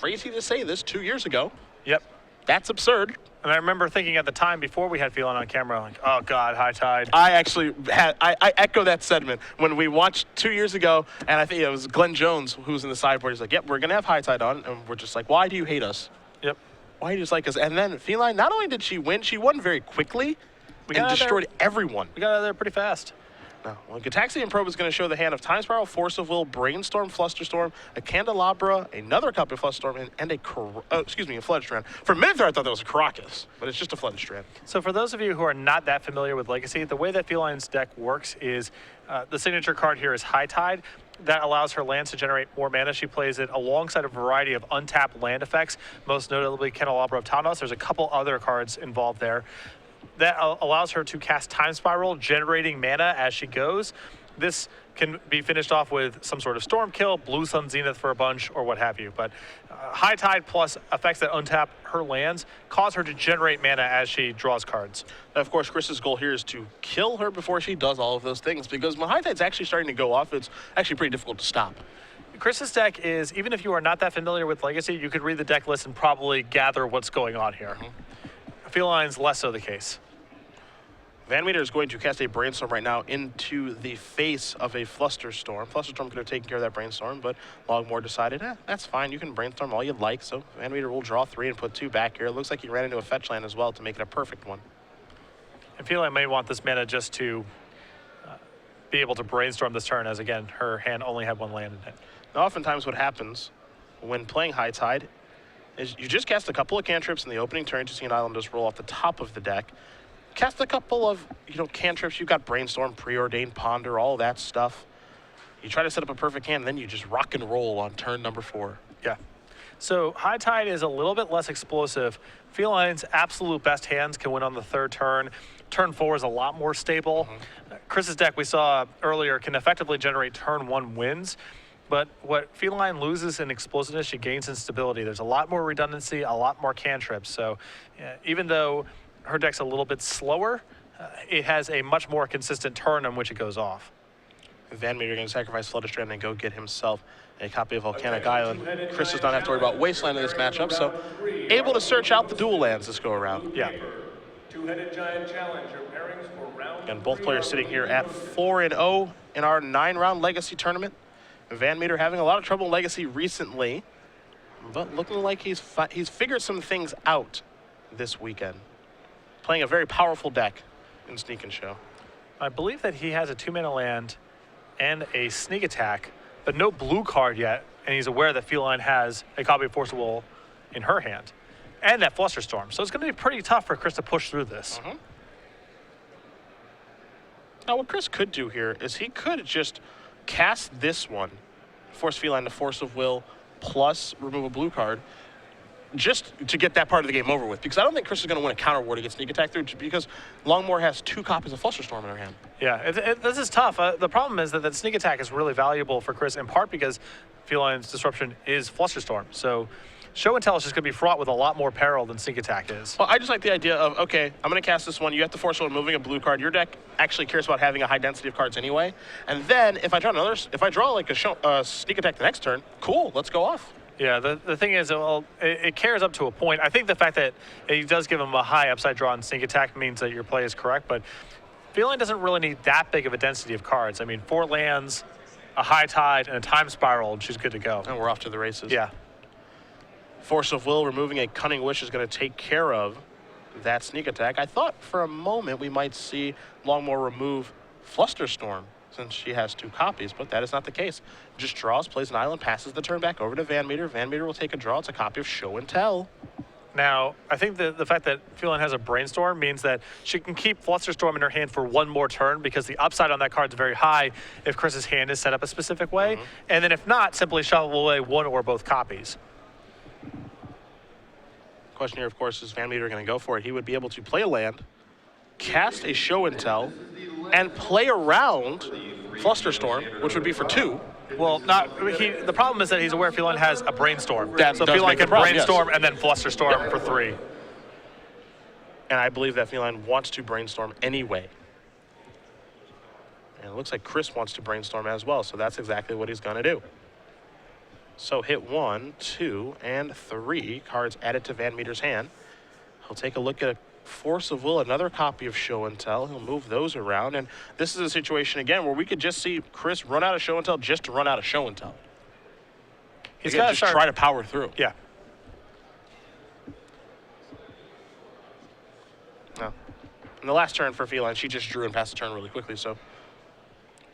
crazy to say this 2 years ago. Yep. That's absurd. And I remember thinking at the time before we had Feline on camera, like, oh God, high tide. I actually I echo that sentiment. When we watched 2 years ago, and I think it was Glenn Jones who was in the sideboard, he's like, yep, we're going to have high tide on. And we're just like, why do you hate us? Yep. Why do you dislike us? And then Feline, not only did she won very quickly and destroyed everyone. We got out of there pretty fast. No. Well, Gataxian Probe is going to show the hand of Time Spiral, Force of Will, Brainstorm, Flusterstorm, a Candelabra, another copy of Flusterstorm, and a Flooded Strand. For a minute there, I thought that was a Caracas, but it's just a Flooded Strand. So for those of you who are not that familiar with Legacy, the way that Feline's deck works is the signature card here is High Tide. That allows her lands to generate more mana. She plays it alongside a variety of untapped land effects, most notably Candelabra of Tanos. There's a couple other cards involved there. That allows her to cast Time Spiral, generating mana as she goes. This can be finished off with some sort of Storm Kill, Blue Sun Zenith for a bunch, or what have you. But High Tide plus effects that untap her lands cause her to generate mana as she draws cards. Now, of course, Chris's goal here is to kill her before she does all of those things, because when High Tide's actually starting to go off, it's actually pretty difficult to stop. Chris's deck is, even if you are not that familiar with Legacy, you could read the deck list and probably gather what's going on here. Feline's less so the case. VanMeter is going to cast a Brainstorm right now into the face of a Flusterstorm. Flusterstorm could have taken care of that Brainstorm, but Longmore decided, that's fine, you can Brainstorm all you'd like. So VanMeter will draw 3 and put 2 back here. It looks like he ran into a fetch land as well to make it a perfect one. And Feline may want this mana just to be able to Brainstorm this turn, as again, her hand only had 1 land in it. Now, oftentimes what happens when playing High Tide is you just cast a couple of cantrips in the opening turn to see an island just roll off the top of the deck. Cast a couple of, cantrips. You've got Brainstorm, Preordained, Ponder, all that stuff. You try to set up a perfect hand, and then you just rock and roll on turn number 4. Yeah. So High Tide is a little bit less explosive. Feline's absolute best hands can win on the 3rd turn. Turn 4 is a lot more stable. Chris's deck we saw earlier can effectively generate turn 1 wins. But what Feline loses in explosiveness, she gains in stability. There's a lot more redundancy, a lot more cantrips. So even though her deck's a little bit slower, it has a much more consistent turn on which it goes off. VanMeter going to sacrifice Flooded Strand and go get himself a copy of Volcanic Island. Chris does not have to worry about Wasteland in this matchup, so able to search out the dual lands this go around. Yeah. Two-headed giant challenge. Your pairings for round. And both players sitting here at 4-0 in our 9-round Legacy tournament. VanMeter having a lot of trouble in Legacy recently, but looking like he's figured some things out this weekend. Playing a very powerful deck in Sneak and Show. I believe that he has a 2-mana land and a sneak attack, but no blue card yet, and he's aware that Feline has a copy of Force of Will in her hand, and that Flusterstorm. So it's going to be pretty tough for Chris to push through this. Now, what Chris could do here is he could just cast this one, force Feline to Force of Will, plus remove a blue card, just to get that part of the game over with. Because I don't think Chris is going to win a counter war to get Sneak Attack through, because Longmore has 2 copies of Flusterstorm in her hand. Yeah, this is tough. The problem is that Sneak Attack is really valuable for Chris, in part because Feline's Disruption is Flusterstorm. So Show and Tell is just going to be fraught with a lot more peril than Sneak Attack is. Well, I just like the idea of, okay, I'm going to cast this one. You have to force one moving a blue card. Your deck actually cares about having a high density of cards anyway. And then if I draw like a Sneak Attack the next turn, cool, let's go off. Yeah, the thing is, well, it cares up to a point. I think the fact that it does give him a high upside draw and Sneak Attack means that your play is correct, but Feline doesn't really need that big of a density of cards. I mean, 4 lands, a High Tide, and a Time Spiral, and she's good to go. And we're off to the races. Yeah. Force of Will, removing a Cunning Wish is going to take care of that Sneak Attack. I thought for a moment we might see Longmore remove Flusterstorm, since she has 2 copies, but that is not the case. Just draws, plays an island, passes the turn back over to VanMeter. VanMeter will take a draw. It's a copy of Show and Tell. Now, I think the fact that Feline has a Brainstorm means that she can keep Flusterstorm in her hand for 1 more turn, because the upside on that card is very high if Chris's hand is set up a specific way. And then if not, simply shovel away 1 or both copies. Question here, of course, is VanMeter going to go for it? He would be able to play a land, cast a Show and Tell, and play around Flusterstorm, which would be for 2. Well, the problem is that he's aware Feline has a Brainstorm. So does Feline make the can problem, Brainstorm and then Flusterstorm for 3. And I believe that Feline wants to Brainstorm anyway. And it looks like Chris wants to Brainstorm as well, so that's exactly what he's going to do. So hit 1, 2, and 3 cards added to VanMeter's hand. He'll take a look at Force of Will, another copy of Show and Tell. He'll move those around, and this is a situation again where we could just see Chris run out of Show and Tell just to run out of Show and Tell. He's got to just try to power through. Yeah. No. In the last turn for Feline, she just drew and passed the turn really quickly, so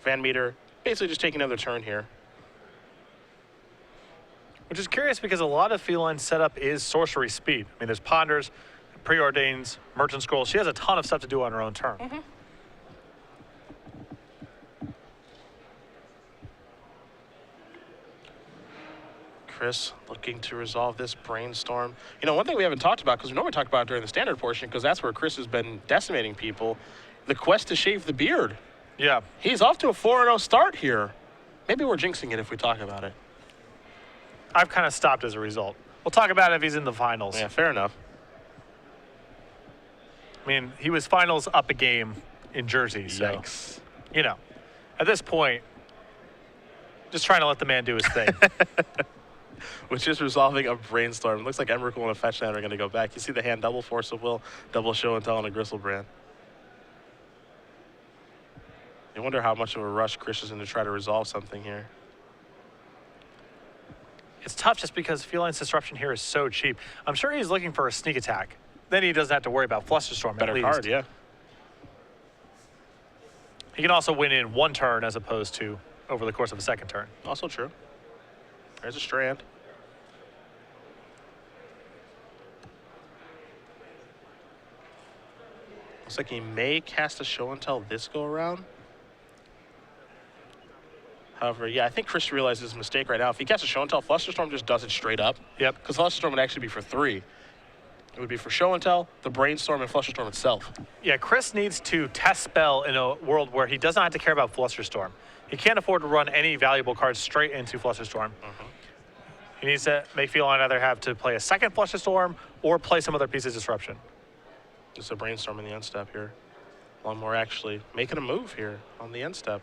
VanMeter basically just taking another turn here. Which is curious because a lot of Feline's setup is sorcery speed. I mean, there's Ponders, Preordains, Merchant Scrolls. She has a ton of stuff to do on her own turn. Mm-hmm. Chris looking to resolve this brainstorm. You know, one thing we haven't talked about, because we normally talk about it during the standard portion, because that's where Chris has been decimating people, the quest to shave the beard. Yeah. He's off to a 4-0 start here. Maybe we're jinxing it if we talk about it. I've kind of stopped as a result. We'll talk about it if he's in the finals. Yeah, fair enough. I mean, he was finals up a game in Jersey, so, Yikes. you know, at this point, just trying to let the man do his thing. Which is resolving a brainstorm. Looks like Emrakul and a fetch land are going to go back. You see the hand, double Force of Will, double Show and Tell, and a Gristlebrand. You wonder how much of a rush Chris is in to try to resolve something here. It's tough just because Feline's Disruption here is so cheap. I'm sure he's looking for a sneak attack. Then he doesn't have to worry about Flusterstorm Better at least. card, yeah. He can also win in one turn as opposed to over the course of a second turn. Also true. There's a Strand. Looks like he may cast a Show and Tell this go around. However, yeah, I think Chris realizes his mistake right now. If he casts a Show and Tell, Flusterstorm just does it straight up. Yep. Because Flusterstorm would actually be for 3. It would be for Show and Tell, the Brainstorm, and Flusterstorm itself. Yeah, Chris needs to test spell in a world where he does not have to care about Flusterstorm. He can't afford to run any valuable cards straight into Flusterstorm. He needs to make Feline either have to play a second Flusterstorm or play some other piece of Disruption. Just a Brainstorm in the end step here. Longmore actually making a move here on the end step.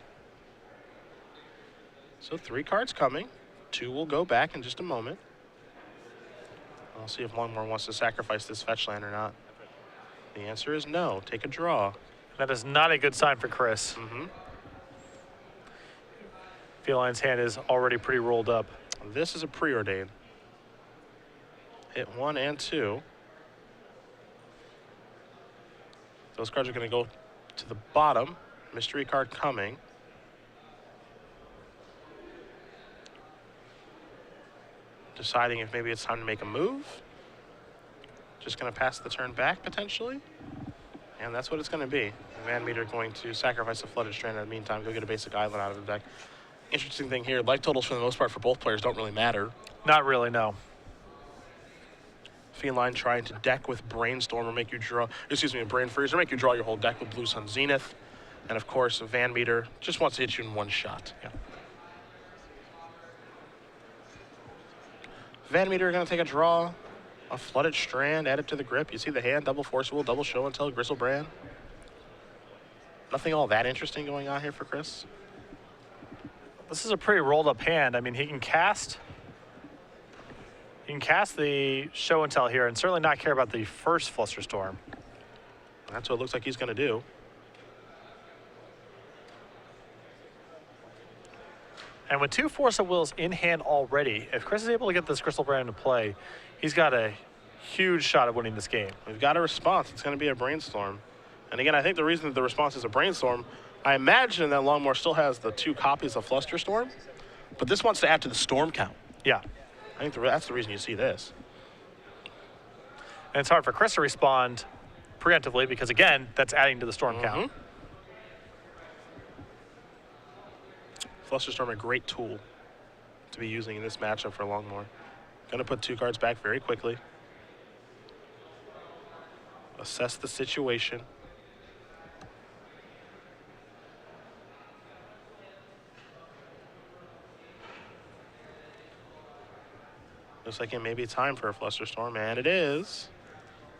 So 3 cards coming. 2 will go back in just a moment. I'll see if Longmore wants to sacrifice this fetch land or not. The answer is no. Take a draw. That is not a good sign for Chris. Feline's hand is already pretty rolled up. This is a Preordain. Hit 1 and 2. Those cards are going to go to the bottom. Mystery card coming. Deciding if maybe it's time to make a move. Just going to pass the turn back, potentially. And that's what it's going to be. VanMeter going to sacrifice a Flooded Strand in the meantime, go get a basic island out of the deck. Interesting thing here, life totals for the most part for both players don't really matter. Not really, no. Feline trying to deck with Brainstorm or make you draw, Brain Freeze or make you draw your whole deck with Blue Sun Zenith. And of course, VanMeter just wants to hit you in one shot. Yeah. VanMeter going to take a draw, a Flooded Strand, add it to the grip. You see the hand, double Force Will, double Show and Tell, Gristlebrand. Nothing all that interesting going on here for Chris. This is a pretty rolled up hand. I mean, he can cast the Show and Tell here and certainly not care about the first Flusterstorm. That's what it looks like he's going to do. And with 2 Force of Wills in hand already, if Chris is able to get this Gristlebrand into play, he's got a huge shot at winning this game. We've got a response. It's going to be a Brainstorm. And again, I think the reason that the response is a Brainstorm, I imagine that Longmore still has the 2 copies of Flusterstorm, but this wants to add to the Storm count. Yeah. I think that's the reason you see this. And it's hard for Chris to respond preemptively because, again, that's adding to the Storm count. Flusterstorm, a great tool to be using in this matchup for Longmore. Going to put 2 cards back very quickly. Assess the situation. Looks like it may be time for a Flusterstorm, and it is.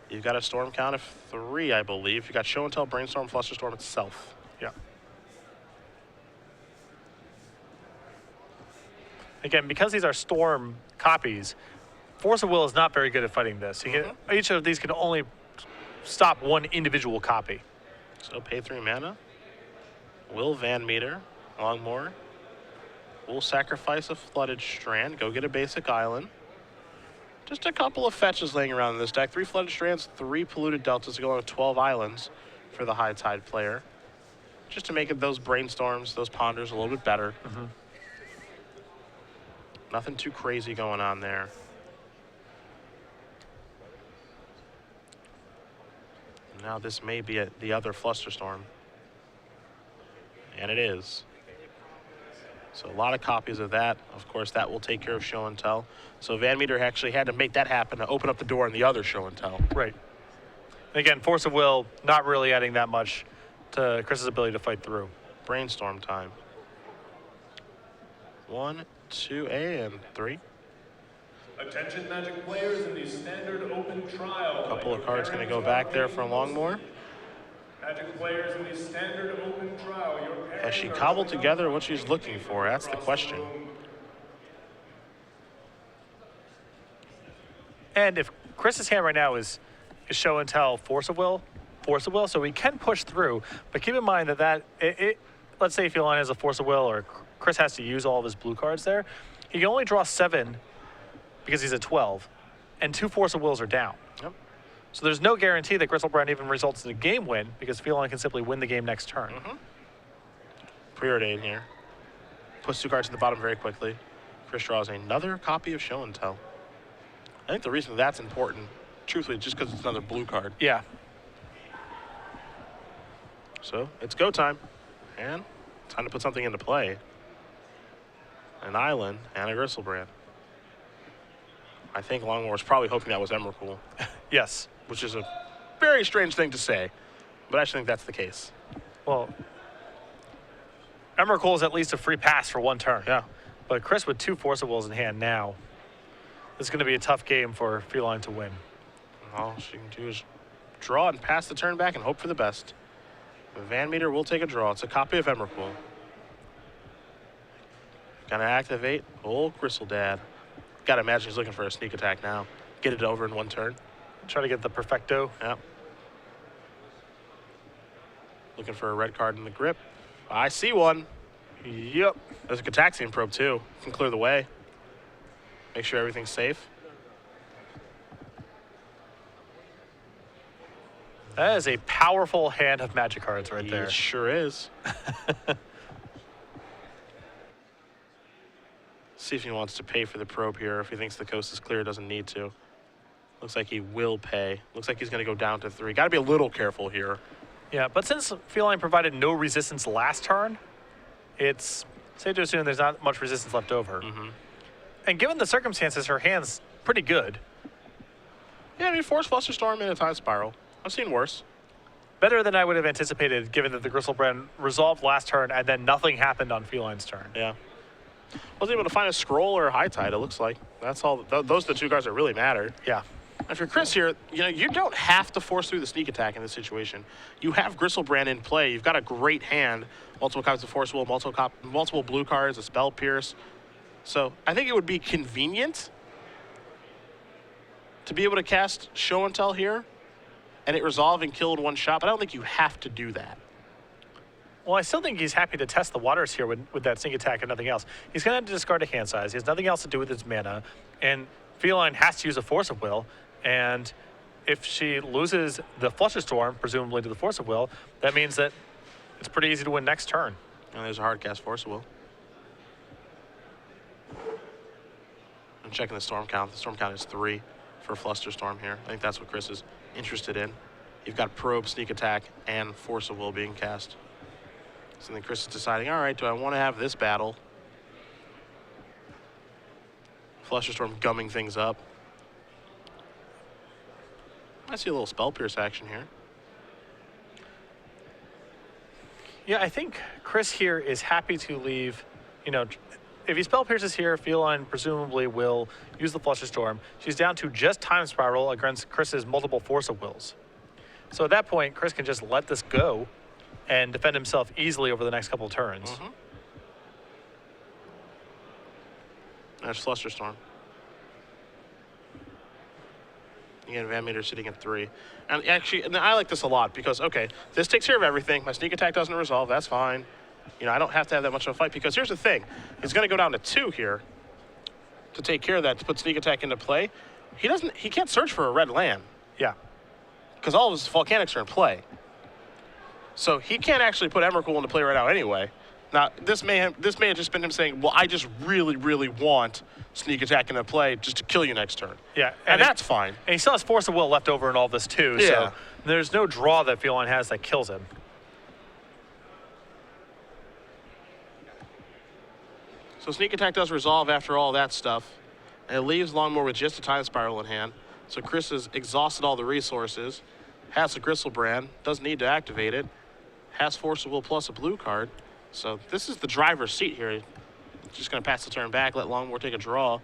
You've got a Storm count of 3, I believe. You've got Show and Tell, Brainstorm, Flusterstorm itself. Yeah. Again, because these are Storm copies, Force of Will is not very good at fighting this. Each of these can only stop one individual copy. So pay 3 mana. Will VanMeter, Longmore. We'll sacrifice a Flooded Strand, go get a basic island. Just a couple of fetches laying around in this deck. 3 Flooded Strands, 3 Polluted Deltas to go on 12 islands for the High Tide player. Just to make it those brainstorms, those ponders a little bit better. Nothing too crazy going on there. Now this may be the other Flusterstorm. And it is. So a lot of copies of that. Of course, that will take care of show and tell. So VanMeter actually had to make that happen to open up the door in the other show and tell. Right. And again, Force of Will not really adding that much to Chris's ability to fight through. Brainstorm time. 1, 2, and 3. Attention Magic players in the standard open trial. A couple of cards going to go back there for Longmore. Magic players in the standard open trial. Has she cobbled together what she's looking for? That's the question. And if Chris's hand right now is show and tell Force of Will, so we can push through. But keep in mind that let's say Feline has a Force of Will or Chris has to use all of his blue cards there. He can only draw 7 because he's at 12, and 2 Force of Wills are down. Yep. So there's no guarantee that Gristlebrand even results in a game win because Feline can simply win the game next turn. Preordain here. Puts 2 cards to the bottom very quickly. Chris draws another copy of Show and Tell. I think the reason that's important, truthfully, just because it's another blue card. Yeah. So it's go time. And time to put something into play. An island and a Gristlebrand. I think Longmore was probably hoping that was Emrakul. Yes. Which is a very strange thing to say, but I actually think that's the case. Well, Emrakul is at least a free pass for 1 turn. Yeah. But Chris with 2 Force of Wills in hand now, it's going to be a tough game for Feline to win. All she can do is draw and pass the turn back and hope for the best. VanMeter will take a draw. It's a copy of Emrakul. Gonna activate old Gristledad. Gotta imagine he's looking for a sneak attack now. Get it over in 1 turn. Try to get the perfecto. Yep. Looking for a red card in the grip. I see one. Yep. There's a Cataxian probe too. Can clear the way. Make sure everything's safe. That is a powerful hand of magic cards right there. It sure is. See if he wants to pay for the probe here. If he thinks the coast is clear, doesn't need to. Looks like he will pay. Looks like he's going to go down to 3. Got to be a little careful here. Yeah, but since Feline provided no resistance last turn, it's safe to assume there's not much resistance left over. And given the circumstances, her hand's pretty good. Yeah, I mean, Force Flusterstorm in a Time Spiral. I've seen worse. Better than I would have anticipated, given that the Gristlebrand resolved last turn and then nothing happened on Feline's turn. Yeah. Wasn't able to find a Scroll or a High Tide, it looks like. That's all. Those are the 2 cards that really matter. Yeah. If you're Chris here, you don't have to force through the sneak attack in this situation. You have Gristlebrand in play. You've got a great hand. Multiple copies of Force Will, multiple blue cards, a Spell Pierce. So I think it would be convenient to be able to cast Show and Tell here and it resolve and kill in 1 shot, but I don't think you have to do that. Well, I still think he's happy to test the waters here with that sneak attack and nothing else. He's going to have to discard a hand size. He has nothing else to do with his mana. And Feline has to use a Force of Will. And if she loses the Flusterstorm, presumably to the Force of Will, that means that it's pretty easy to win next turn. And there's a hard cast Force of Will. I'm checking the storm count. The storm count is 3 for Flusterstorm here. I think that's what Chris is interested in. You've got Probe, Sneak Attack, and Force of Will being cast. So then Chris is deciding, all right, do I want to have this battle? Flusterstorm gumming things up. I see a little Spell Pierce action here. Yeah, I think Chris here is happy to leave, if he Spell Pierces here, Feline presumably will use the Flusterstorm. She's down to just Time Spiral against Chris's multiple Force of Wills. So at that point, Chris can just let this go and defend himself easily over the next couple of turns. That's Flusterstorm. Again, VanMeter sitting at 3. And actually, and I like this a lot because, okay, this takes care of everything. My sneak attack doesn't resolve. That's fine. You know, I don't have to have that much of a fight because here's the thing. He's going to go down to 2 here to take care of that, to put sneak attack into play. He can't search for a red land. Yeah. Because all of his volcanics are in play. So he can't actually put Emrakul into play right now anyway. Now, this may have just been him saying, well, I just really, really want sneak attack into play just to kill you next turn. Yeah. And that's fine. And he still has Force of Will left over in all this too. Yeah. So there's no draw that Feline has that kills him. So sneak attack does resolve after all that stuff. And it leaves Longmore with just a time spiral in hand. So Chris has exhausted all the resources. Has a Gristlebrand. Doesn't need to activate it. Has Force of Will plus a blue card. So this is the driver's seat here. Just going to pass the turn back, let Longmore take a draw.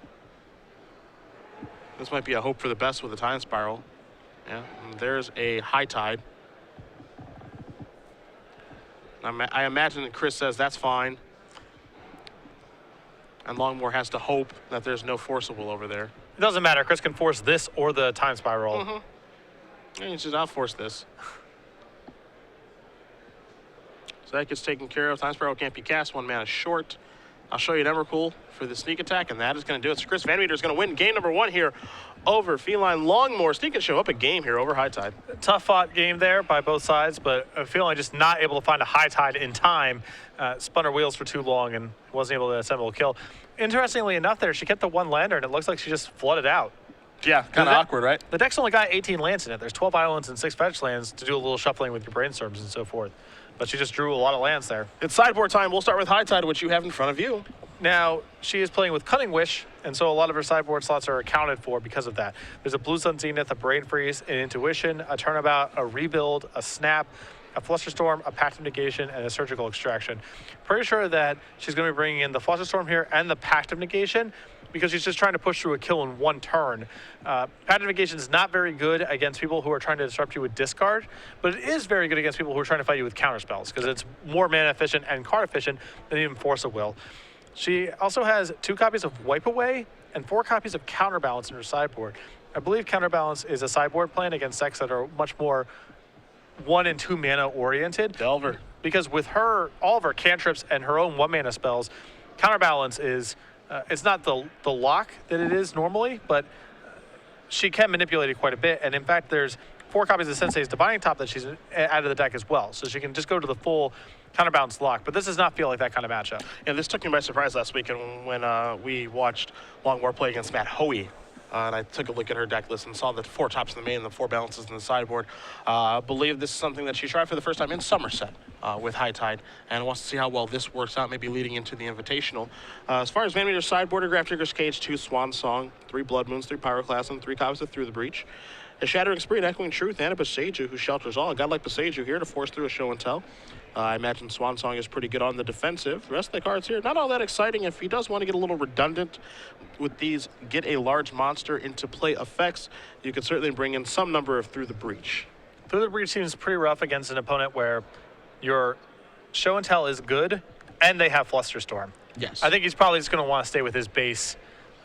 This might be a hope for the best with a time spiral. Yeah, and there's a high tide. I imagine that Chris says that's fine. And Longmore has to hope that there's no forcible over there. It doesn't matter. Chris can force this or the time spiral. Mm-hmm. And he says, I'll force this. So that gets taken care of. Time spiral can't be cast. 1 mana short. I'll show you an Emrakul for the sneak attack, and that is going to do it. So Chris VanMeter is going to win game number 1 here over Feline. Longmore. Sneak and show up a game here over High Tide. Tough fought game there by both sides, but Feline just not able to find a High Tide in time. Spun her wheels for too long and wasn't able to assemble a kill. Interestingly enough there, she kept the 1 lander, and it looks like she just flooded out. Yeah, kind of awkward, right? The deck's only got 18 lands in it. There's 12 islands and 6 fetch lands to do a little shuffling with your brainstorms and so forth. But she just drew a lot of lands there. It's sideboard time. We'll start with High Tide, which you have in front of you. Now, she is playing with Cunning Wish, and so a lot of her sideboard slots are accounted for because of that. There's a Blue Sun Zenith, a Brain Freeze, an Intuition, a Turnabout, a Rebuild, a Snap, a Flusterstorm, a Pact of Negation, and a Surgical Extraction. Pretty sure that she's going to be bringing in the Flusterstorm here and the Pact of Negation because she's just trying to push through a kill in 1 turn. Pact of Negation is not very good against people who are trying to disrupt you with discard, but it is very good against people who are trying to fight you with counterspells because it's more mana efficient and card efficient than even Force of Will. She also has 2 copies of Wipe Away and 4 copies of Counterbalance in her sideboard. I believe Counterbalance is a sideboard plan against decks that are much more 1 and 2 mana oriented. Delver. Because with her, all of her cantrips and her own 1 mana spells, Counterbalance is, it's not the lock that it is normally, but she can manipulate it quite a bit. And in fact, there's 4 copies of Sensei's Divining Top that she's added to the deck as well. So she can just go to the full Counterbalance lock. But this does not feel like that kind of matchup. Yeah, this took me by surprise last week when we watched Longmore play against Matt Hoey. And I took a look at her deck list and saw the 4 tops in the main and the 4 balances in the sideboard. I believe this is something that she tried for the first time in Somerset with High Tide and wants to see how well this works out, maybe leading into the Invitational. As far as VanMeter's sideboard, Graph Digger's Cage, 2 Swan Song, 3 Blood Moons, 3 Pyroclasm, 3 copies of Through the Breach, a Shattering Spree, an Echoing Truth, and a Boseiju who shelters all. A god like Boseiju here to force through a show and tell. I imagine Swan Song is pretty good on the defensive. The rest of the cards here, not all that exciting. If he does want to get a little redundant with these, get a large monster into play effects, you could certainly bring in some number of Through the Breach. Through the Breach seems pretty rough against an opponent where your show and tell is good and they have Flusterstorm. Yes. I think he's probably just going to want to stay with his base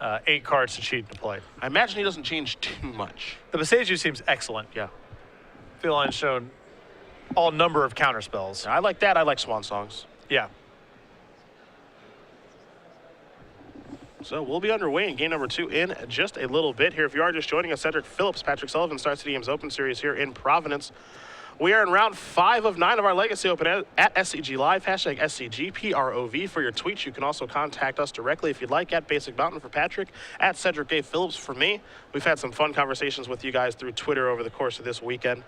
8 cards to cheat to play. I imagine he doesn't change too much. The Boseiju seems excellent. Yeah. Feline's shown all number of counter spells. I like that. I like Swan Songs. Yeah. So we'll be underway in game number 2 in just a little bit here. If you are just joining us, Cedric Phillips, Patrick Sullivan, Star City Games Open Series here in Providence. We are in round 5 of 9 of our Legacy Open at SCG Live, hashtag SCGPROV for your tweets. You can also contact us directly if you'd like, at Basic Mountain for Patrick, at Cedric A. Phillips for me. We've had some fun conversations with you guys through Twitter over the course of this weekend.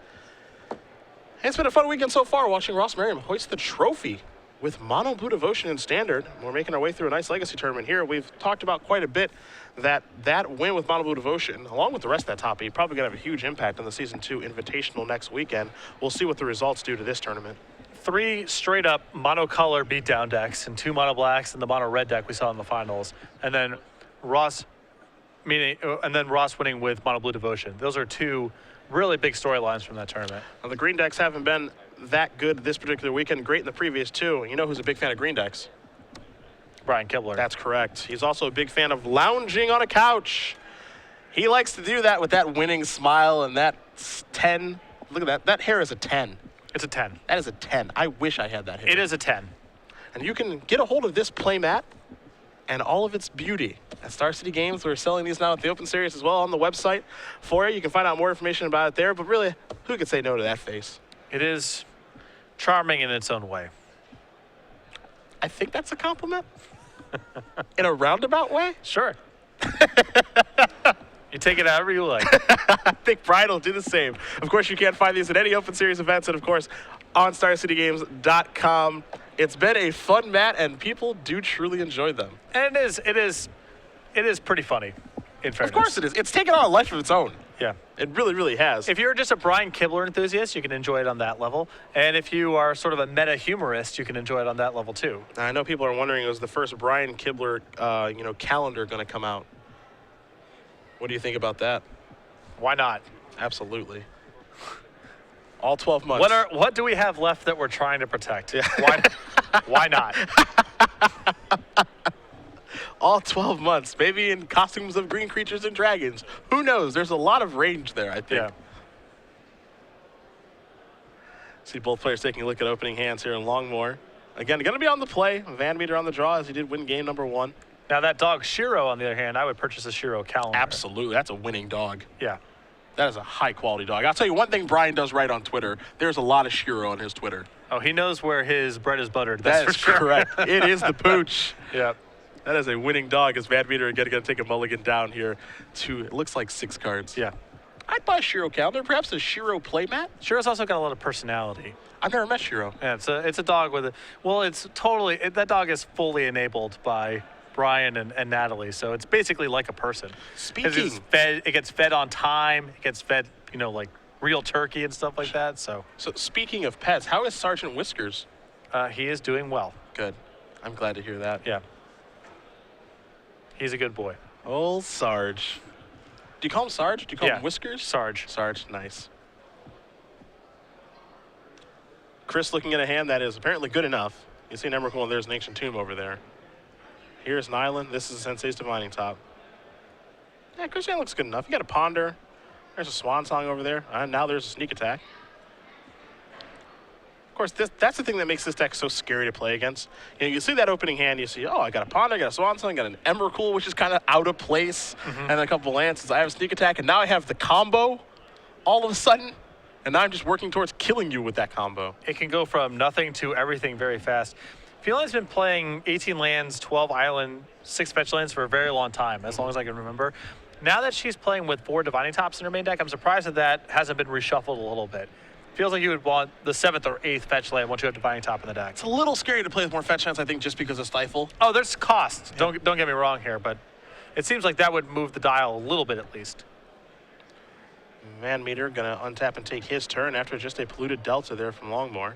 It's been a fun weekend so far watching Ross Merriam hoist the trophy with Mono Blue Devotion in Standard. We're making our way through a nice Legacy tournament here. We've talked about quite a bit that win with Mono Blue Devotion, along with the rest of that top 8, probably going to have a huge impact on the Season 2 Invitational next weekend. We'll see what the results do to this tournament. 3 straight-up monocolor beatdown decks and 2 mono blacks and the mono red deck we saw in the finals. And then Ross winning with Mono Blue Devotion. Those are 2 really big storylines from that tournament. Now, the green decks haven't been that good this particular weekend. Great in the previous 2. You know who's a big fan of green decks? Brian Kibler. That's correct. He's also a big fan of lounging on a couch. He likes to do that with that winning smile and that 10. Look at that. That hair is a 10. It's a 10. That is a 10. I wish I had that hair. It is a 10. And you can get a hold of this playmat and all of its beauty at Star City Games. We're selling these now at the Open Series as well on the website for you. You can find out more information about it there. But really, who could say no to that face? It is charming in its own way. I think that's a compliment. In a roundabout way? Sure. You take it however you like. I think Brian will do the same. Of course, you can find these at any Open Series events and, of course, on StarCityGames.com. It's been a fun mat, and people do truly enjoy them. And it is pretty funny, in fairness. Of course it is. It's taken on a life of its own. Yeah. It really, really has. If you're just a Brian Kibler enthusiast, you can enjoy it on that level. And if you are sort of a meta humorist, you can enjoy it on that level too. Now, I know people are wondering, was the first Brian Kibler, calendar going to come out? What do you think about that? Why not? Absolutely. All 12 months. What do we have left that we're trying to protect? Yeah. Why not? All 12 months, maybe in costumes of green creatures and dragons. Who knows? There's a lot of range there, I think. Yeah. See both players taking a look at opening hands here in Longmore. Again, going to be on the play. VanMeter on the draw as he did win game number 1. Now that dog Shiro, on the other hand, I would purchase a Shiro calendar. Absolutely. That's a winning dog. Yeah. That is a high-quality dog. I'll tell you one thing Brian does right on Twitter. There's a lot of Shiro on his Twitter. Oh, he knows where his bread is buttered. That's That is for sure. correct. It is the pooch. Yeah. That is a winning dog as VanMeter again going to take a mulligan down here to, it looks like 6 cards. Yeah. I'd buy a Shiro calendar, perhaps a Shiro playmat. Shiro's also got a lot of personality. I've never met Shiro. Yeah, it's a dog with that dog is fully enabled by Brian and Natalie, so it's basically like a person. 'Cause it gets fed on time. It gets fed, like real turkey and stuff like that. So speaking of pets, how is Sergeant Whiskers? he is doing well. Good. I'm glad to hear that. Yeah. He's a good boy. Old Sarge. Do you call him Sarge? Do you call Yeah. him Whiskers? Sarge. Sarge, nice. Chris looking at a hand that is apparently good enough. You see an Emrakul, and there's an Ancient Tomb over there. Here's an Island. This is a Sensei's Divining Top. Yeah, Chris' hand looks good enough. You got a Ponder. There's a Swan Song over there. And now there's a Sneak Attack. Of course, that's the thing that makes this deck so scary to play against. You see that opening hand, you see, oh, I got a Ponder, I got a Swan Song, I got an Emrakul, which is kind of out of place, and a couple of lances. I have a Sneak Attack, and now I have the combo all of a sudden, and now I'm just working towards killing you with that combo. It can go from nothing to everything very fast. Feline's been playing 18 lands, 12 island, 6 fetch lands for a very long time, as long as I can remember. Now that she's playing with 4 Divining Tops in her main deck, I'm surprised that hasn't been reshuffled a little bit. Feels like you would want the 7th or 8th fetch land once you have Divining Top in the deck. It's a little scary to play with more fetch lands, I think, just because of Stifle. Oh, there's cost. Yeah. Don't get me wrong here, but it seems like that would move the dial a little bit at least. VanMeter gonna untap and take his turn after just a polluted Delta there from Longmore.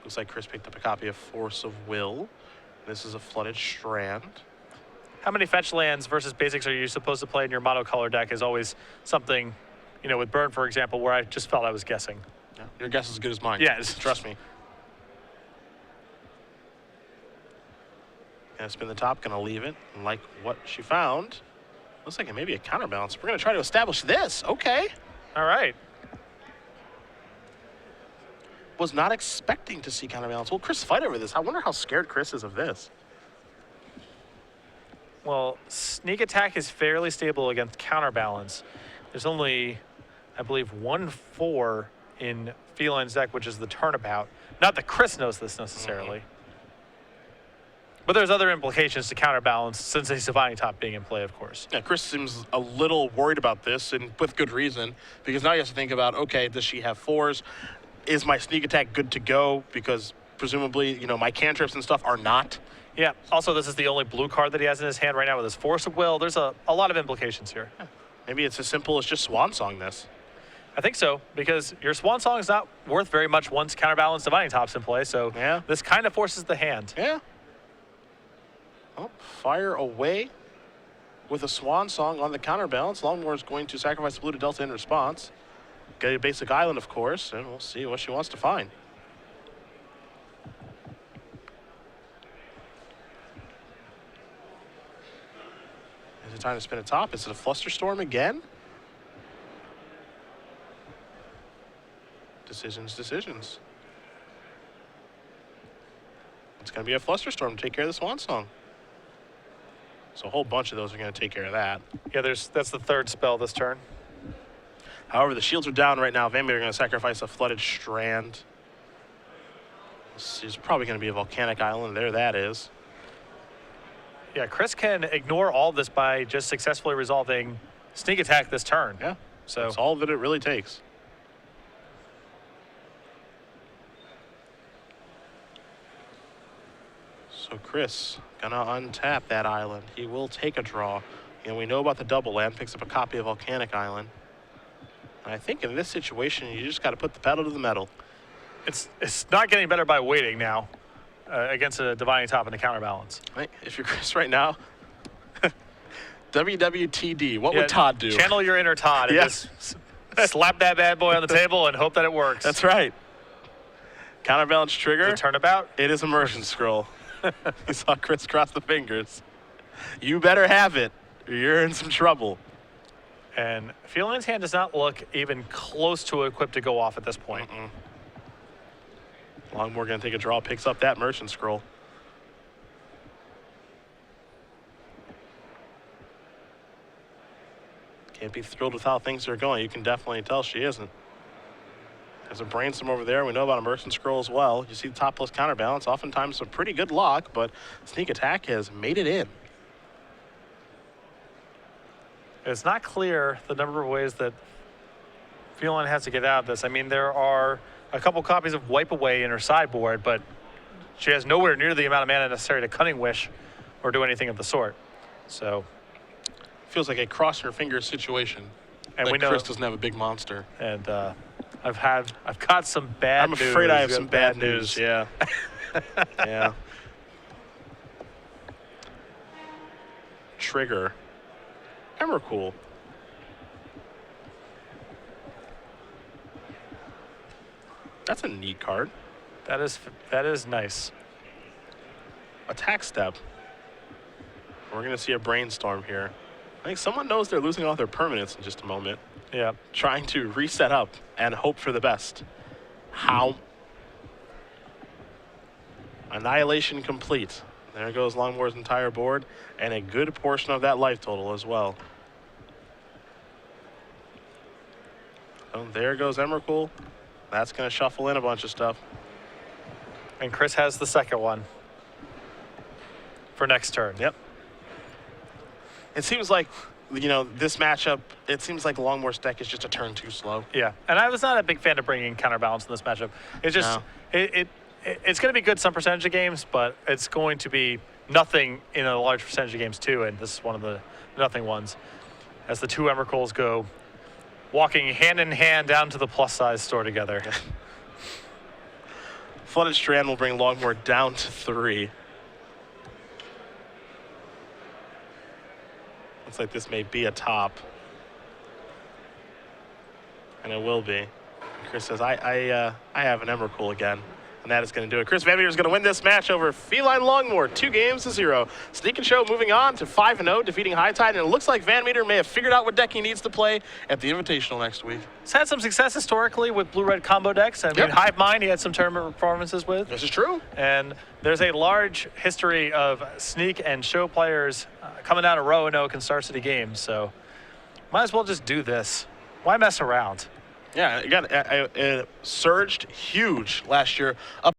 Looks like Chris picked up a copy of Force of Will. This is a Flooded Strand. How many fetch lands versus basics are you supposed to play in your monocolor deck is always something, with Burn, for example, where I just felt I was guessing. Yeah, your guess is as good as mine. Yes. Trust me. Gonna spin the top, gonna leave it. And like what she found, looks like it may be a counterbalance. We're gonna try to establish this. Okay. All right. Was not expecting to see counterbalance. Will Chris fight over this? I wonder how scared Chris is of this. Well, Sneak Attack is fairly stable against counterbalance. There's only, I believe, 1/4 in Feline's deck, which is the Turnabout. Not that Chris knows this necessarily. But there's other implications to counterbalance, since a Divining Top being in play, of course. Yeah, Chris seems a little worried about this, and with good reason, because now he has to think about, okay, does she have 4s? Is my Sneak Attack good to go? Because presumably, my cantrips and stuff are not. Yeah. Also, this is the only blue card that he has in his hand right now with his Force of Will. There's a lot of implications here. Yeah. Maybe it's as simple as just Swan Song this. I think so, because your Swan Song is not worth very much once counterbalance Divining Top's in play, so yeah. This kind of forces the hand. Yeah. Oh, fire away with a Swan Song on the counterbalance. Longmore is going to sacrifice the blue to Delta in response. Get a basic island, of course, and we'll see what she wants to find. Is it time to spin a top? Is it a Flusterstorm again? Decisions. It's going to be a Flusterstorm to take care of the Swan Song. So a whole bunch of those are going to take care of that. Yeah, that's the third spell this turn. However, the shields are down right now. VanMeter are going to sacrifice a Flooded Strand. This is probably going to be a Volcanic Island. There that is. Yeah, Chris can ignore all this by just successfully resolving Sneak Attack this turn. Yeah, so that's all that it really takes. So Chris gonna untap that island. He will take a draw. And we know about the double land, picks up a copy of Volcanic Island. And I think in this situation, you just got to put the pedal to the metal. It's not getting better by waiting now against a Divining Top and the counterbalance. Right? If you're Chris right now, WWTD, what would Todd do? Channel your inner Todd and just slap that bad boy on the table and hope that it works. That's right. Counterbalance trigger. It's a turnabout. It is Immersion Scroll. You saw Chris cross the fingers. You better have it, or you're in some trouble. And Feline's hand does not look even close to equipped to go off at this point. Longmore going to take a draw, picks up that Merchant Scroll. Can't be thrilled with how things are going. You can definitely tell she isn't. There's a Brainstorm over there. We know about a Merchant Scroll as well. You see the top plus counterbalance. Oftentimes a pretty good lock, but Sneak Attack has made it in. It's not clear the number of ways that Feline has to get out of this. I mean, there are a couple copies of Wipe Away in her sideboard, but she has nowhere near the amount of mana necessary to Cunning Wish or do anything of the sort. So feels like a cross your fingers situation. And like we know Chris doesn't have a big monster. And I've got some bad news. I'm afraid I have some bad news. Yeah. Yeah. Trigger. Emrakul. That's a neat card. That is nice. Attack Step. We're going to see a Brainstorm here. I think someone knows they're losing all their permanents in just a moment. Yeah. Trying to reset up and hope for the best. How? Annihilation complete. There goes Longmore's entire board and a good portion of that life total as well. So there goes Emrakul. That's going to shuffle in a bunch of stuff. And Chris has the second one for next turn. Yep. It seems like, you know, this matchup, it seems like Longmore's deck is just a turn too slow. Yeah, and I was not a big fan of bringing counterbalance in this matchup. It's just, it's going to be good some percentage of games, but it's going to be nothing in a large percentage of games too, and this is one of the nothing ones. As the two Emrakuls go walking hand in hand down to the plus size store together. Flooded Strand will bring Longmore down to 3. Looks like this may be a top. And it will be. Chris says, I have an Emrakul again. And that is going to do it. Chris VanMeter is going to win this match over Feline Longmore, 2-0. Sneak and Show moving on to 5-0, defeating High Tide. And it looks like VanMeter may have figured out what deck he needs to play at the Invitational next week. He's had some success historically with blue-red combo decks. I mean, Hive Mind he had some tournament performances with. This is true. And there's a large history of Sneak and Show players coming out of Roanoke and Star City games. So might as well just do this. Why mess around? Yeah, again, it surged huge last year. Up